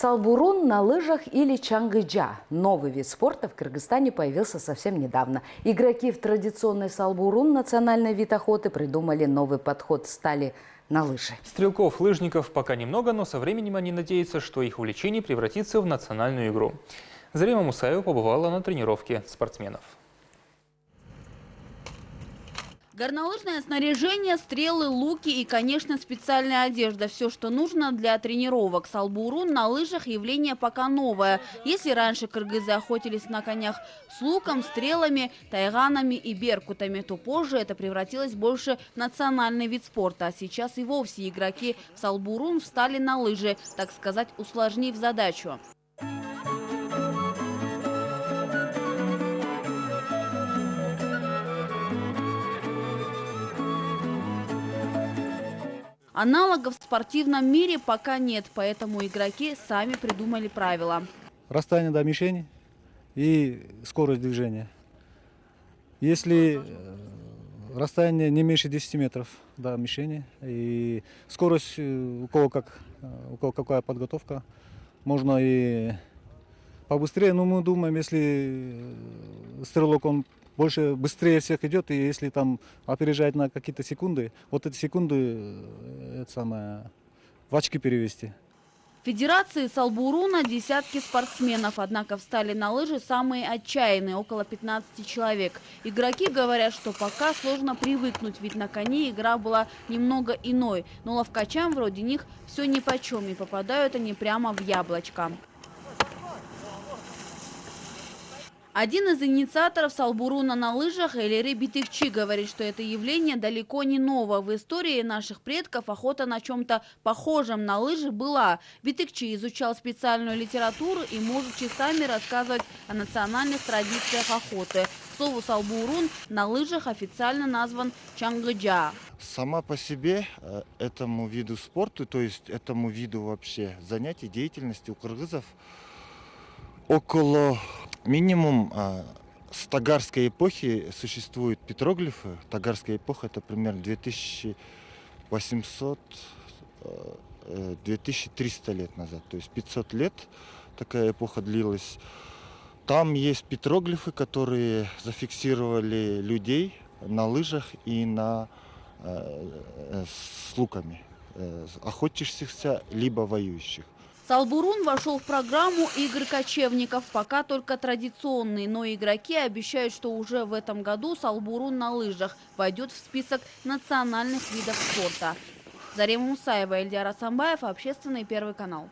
Салбурун на лыжах или чангыджа. Новый вид спорта в Кыргызстане появился совсем недавно. Игроки в традиционный салбурун, национальный вид охоты, придумали новый подход, стали на лыжи. Стрелков-лыжников пока немного, но со временем они надеются, что их увлечение превратится в национальную игру. Зарема Мусаева побывала на тренировке спортсменов. Горнолыжное снаряжение, стрелы, луки и, конечно, специальная одежда. Все, что нужно для тренировок. Салбурун на лыжах явление пока новое. Если раньше кыргызы охотились на конях с луком, стрелами, тайганами и беркутами, то позже это превратилось больше в национальный вид спорта. А сейчас и вовсе игроки в салбурун встали на лыжи, так сказать, усложнив задачу. Аналогов в спортивном мире пока нет, поэтому игроки сами придумали правила. Расстояние до мишени и скорость движения. Если расстояние не меньше 10 метров до мишени и скорость, у кого какая подготовка, можно и побыстрее, но мы думаем, если стрелок он быстрее всех идет, и если там опережает на какие-то секунды, вот эти секунды в очки перевести. В Федерации салбуруна десятки спортсменов, однако встали на лыжи самые отчаянные, около 15 человек. Игроки говорят, что пока сложно привыкнуть, ведь на коне игра была немного иной, но ловкачам вроде них все нипочем, и попадают они прямо в яблочко. Один из инициаторов салбуруна на лыжах, Элири Битыкчи, говорит, что это явление далеко не ново. В истории наших предков охота на чем-то похожем на лыжи была. Битыкчи изучал специальную литературу и может часами рассказывать о национальных традициях охоты. К слову, салбурун на лыжах официально назван чангыджа. Сама по себе этому виду спорта, то есть этому виду вообще занятий, деятельности у кыргызов около минимум с тагарской эпохи существуют петроглифы. Тагарская эпоха — это примерно 2800-2300 лет назад. То есть 500 лет такая эпоха длилась. Там есть петроглифы, которые зафиксировали людей на лыжах и с луками, охотящихся либо воюющих. Салбурун вошел в программу игр кочевников, пока только традиционные, но игроки обещают, что уже в этом году салбурун на лыжах войдет в список национальных видов спорта. Зарема Мусаева, Эльдар Асамбаев, Общественный, Первый канал.